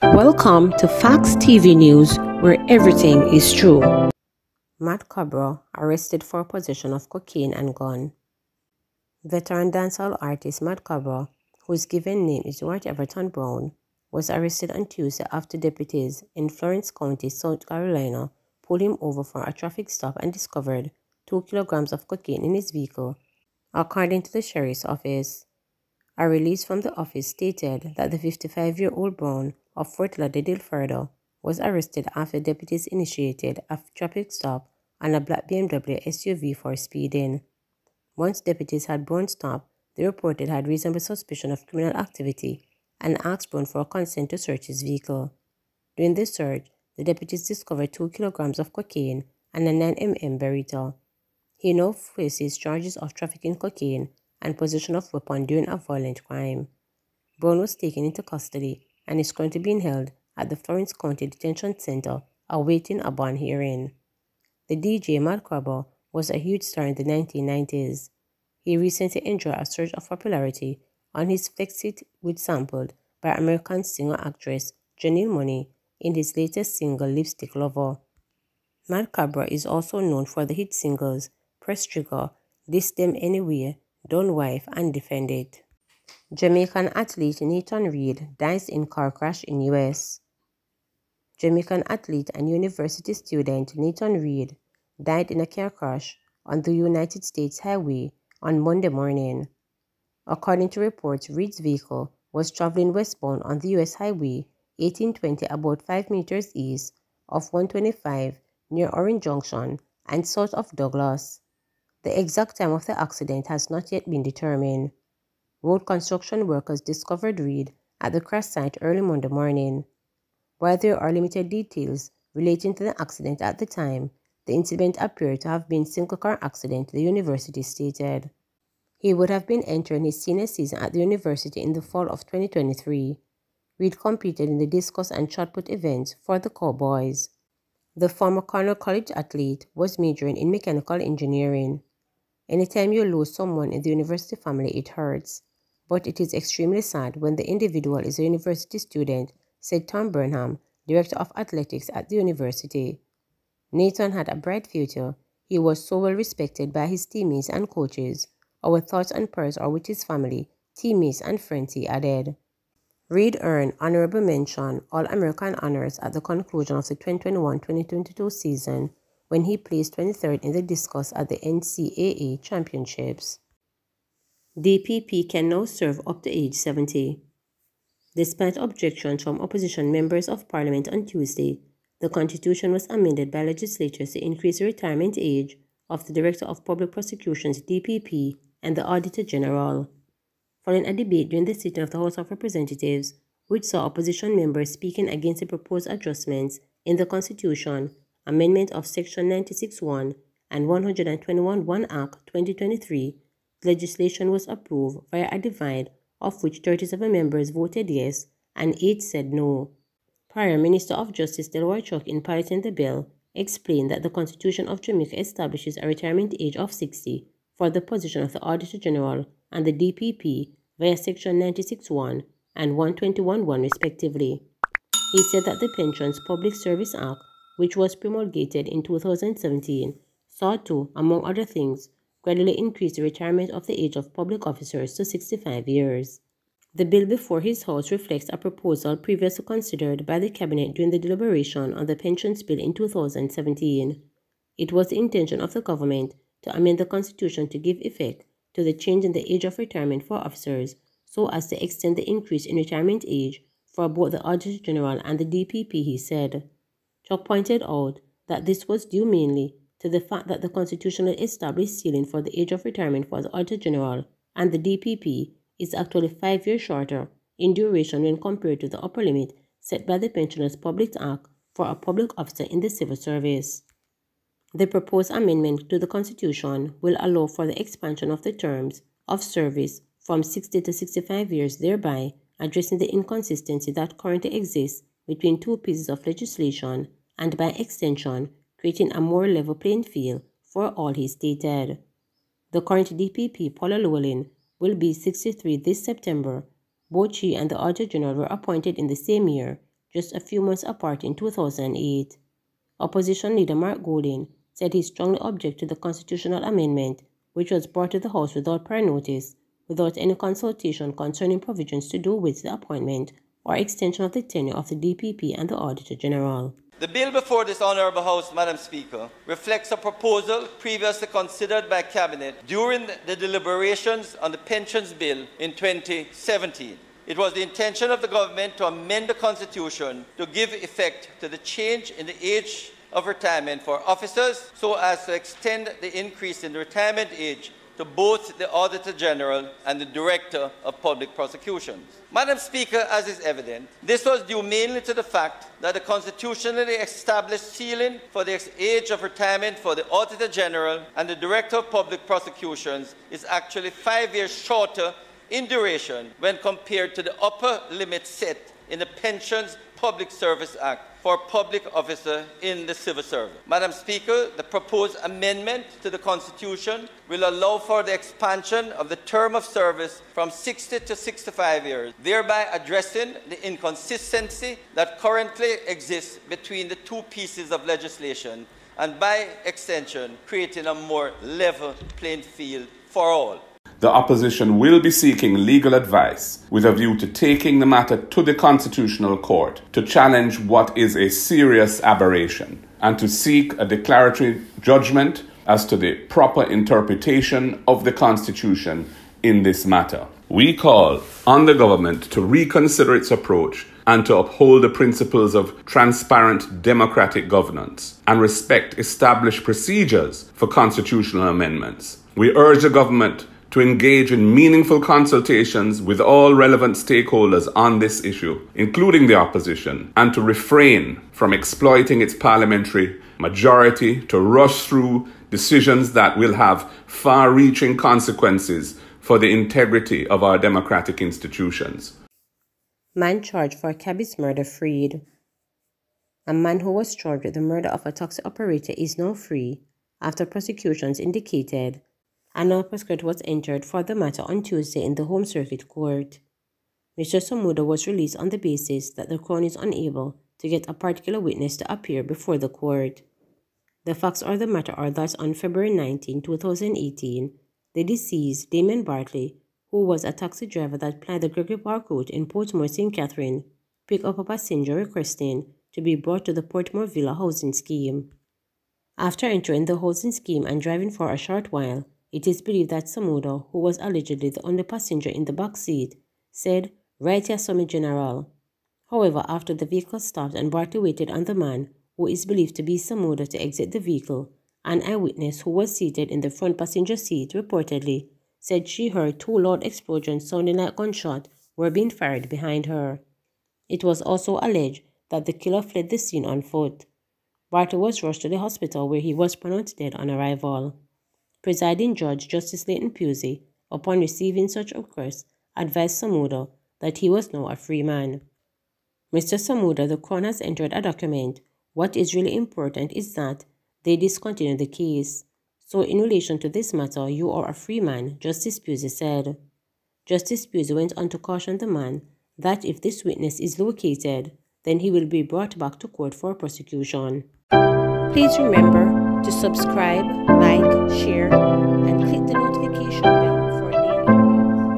Welcome to Facts TV News, where everything is true. Markable arrested for possession of cocaine and gun. Veteran dancehall artist Markable, whose given name is Dwight Everton Brown, was arrested on Tuesday after deputies in Florence County, South Carolina, pulled him over for a traffic stop and discovered 2 kilograms of cocaine in his vehicle, according to the sheriff's office. A release from the office stated that the 55-year-old Brown of Fort Lauderdale, Florida, was arrested after deputies initiated a traffic stop on a black BMW SUV for speeding. Once deputies had Brown stopped, they reported had reasonable suspicion of criminal activity and asked Brown for consent to search his vehicle. During the search, the deputies discovered 2 kilograms of cocaine and a 9mm Beretta. He now faces charges of trafficking cocaine and possession of weapon during a violent crime. Brown was taken into custody and is currently being held at the Florence County Detention Center awaiting a bond hearing. The DJ Markable was a huge star in the 1990s. He recently enjoyed a surge of popularity on his flex hit which sampled by American singer-actress Janelle Monáe in his latest single Lipstick Lover. Markable is also known for the hit singles Press Trigger, Diss Them Anyway, Don't Wife and Defend It. Jamaican athlete Nathan Reed dies in car crash in US. Jamaican athlete and university student Nathan Reed died in a car crash on the United States highway on Monday morning. According to reports, Reed's vehicle was traveling westbound on the US Highway 1820 about 5 meters east of 125 near Orange Junction and south of Douglas. The exact time of the accident has not yet been determined. Road construction workers discovered Reed at the crash site early Monday morning. While there are limited details relating to the accident at the time, the incident appeared to have been a single-car accident, the university stated. He would have been entering his senior season at the university in the fall of 2023. Reed competed in the discus and shot put events for the Cowboys. The former Cornell College athlete was majoring in mechanical engineering. Anytime you lose someone in the university family, it hurts. But it is extremely sad when the individual is a university student, said Tom Burnham, director of athletics at the university. Nathan had a bright future. He was so well respected by his teammates and coaches. Our thoughts and prayers are with his family, teammates, and friends, he added. Reed earned honorable mention All-American honors at the conclusion of the 2021-2022 season, when he placed 23rd in the discus at the NCAA Championships. DPP can now serve up to age 70. Despite objections from opposition members of Parliament on Tuesday, the Constitution was amended by legislators to increase the retirement age of the Director of Public Prosecutions DPP and the Auditor General. Following a debate during the sitting of the House of Representatives, which saw opposition members speaking against the proposed adjustments in the Constitution, amendment of Section 96(1) and 121(1) Act 2023, legislation was approved via a divide of which 37 members voted yes and 8 said no. Prior Minister of Justice Delroy Chuck, in piloting the bill, explained that the Constitution of Jamaica establishes a retirement age of 60 for the position of the Auditor General and the DPP via Section 96(1) and 121(1) respectively. He said that the Pensions Public Service Act, which was promulgated in 2017, sought to, among other things, gradually increase the retirement of the age of public officers to 65 years. The bill before his House reflects a proposal previously considered by the Cabinet during the deliberation on the Pensions Bill in 2017. It was the intention of the government to amend the Constitution to give effect to the change in the age of retirement for officers so as to extend the increase in retirement age for both the Auditor General and the DPP, he said. Chuck pointed out that this was due mainly to the fact that the constitutional established ceiling for the age of retirement for the Auditor General and the DPP is actually 5 years shorter in duration when compared to the upper limit set by the Pensioners Public Act for a public officer in the civil service. The proposed amendment to the Constitution will allow for the expansion of the terms of service from 60 to 65 years, thereby addressing the inconsistency that currently exists between two pieces of legislation and, by extension, creating a more level playing field for all, he stated. The current DPP, Paula Llewellyn, will be 63 this September. Both she and the Auditor General were appointed in the same year, just a few months apart in 2008. Opposition leader Mark Golding said he strongly objected to the constitutional amendment, which was brought to the House without prior notice, without any consultation concerning provisions to do with the appointment or extension of the tenure of the DPP and the Auditor General. The bill before this Honourable House, Madam Speaker, reflects a proposal previously considered by Cabinet during the deliberations on the Pensions Bill in 2017. It was the intention of the government to amend the Constitution to give effect to the change in the age of retirement for officers so as to extend the increase in the retirement age to both the Auditor General and the Director of Public Prosecutions. Madam Speaker, as is evident, this was due mainly to the fact that the constitutionally established ceiling for the age of retirement for the Auditor General and the Director of Public Prosecutions is actually 5 years shorter in duration when compared to the upper limit set in the Pensions Public Service Act for public officer in the civil service. Madam Speaker, the proposed amendment to the Constitution will allow for the expansion of the term of service from 60 to 65 years, thereby addressing the inconsistency that currently exists between the two pieces of legislation and, by extension, creating a more level playing field for all. The opposition will be seeking legal advice with a view to taking the matter to the Constitutional Court to challenge what is a serious aberration and to seek a declaratory judgment as to the proper interpretation of the Constitution in this matter. We call on the government to reconsider its approach and to uphold the principles of transparent democratic governance and respect established procedures for constitutional amendments. We urge the government to engage in meaningful consultations with all relevant stakeholders on this issue, including the opposition, and to refrain from exploiting its parliamentary majority to rush through decisions that will have far-reaching consequences for the integrity of our democratic institutions. Man charged for Cabby's murder freed. A man who was charged with the murder of a taxi operator is now free after prosecutions indicated a non-prescript was entered for the matter on Tuesday in the Home Circuit Court. Mr. Samuda was released on the basis that the Crown is unable to get a particular witness to appear before the court. The facts of the matter are that on February 19, 2018, the deceased, Damien Bartley, who was a taxi driver that plied the Gregory Park route in Portmore, St. Catherine, picked up a passenger requesting to be brought to the Portmore Villa housing scheme. After entering the housing scheme and driving for a short while, it is believed that Samuda, who was allegedly the only passenger in the back seat, said, "Right here, Summit General." However, after the vehicle stopped and Bartley waited on the man, who is believed to be Samuda, to exit the vehicle, an eyewitness who was seated in the front passenger seat reportedly said she heard two loud explosions sounding like gunshots were being fired behind her. It was also alleged that the killer fled the scene on foot. Bartley was rushed to the hospital where he was pronounced dead on arrival. Presiding Judge Justice Leighton Pusey, upon receiving such requests, advised Samuda that he was now a free man. Mr. Samuda, the Crown has entered a document. What is really important is that they discontinue the case. So in relation to this matter, you are a free man, Justice Pusey said. Justice Pusey went on to caution the man that if this witness is located, then he will be brought back to court for prosecution. Please remember to subscribe, like, share, and click the notification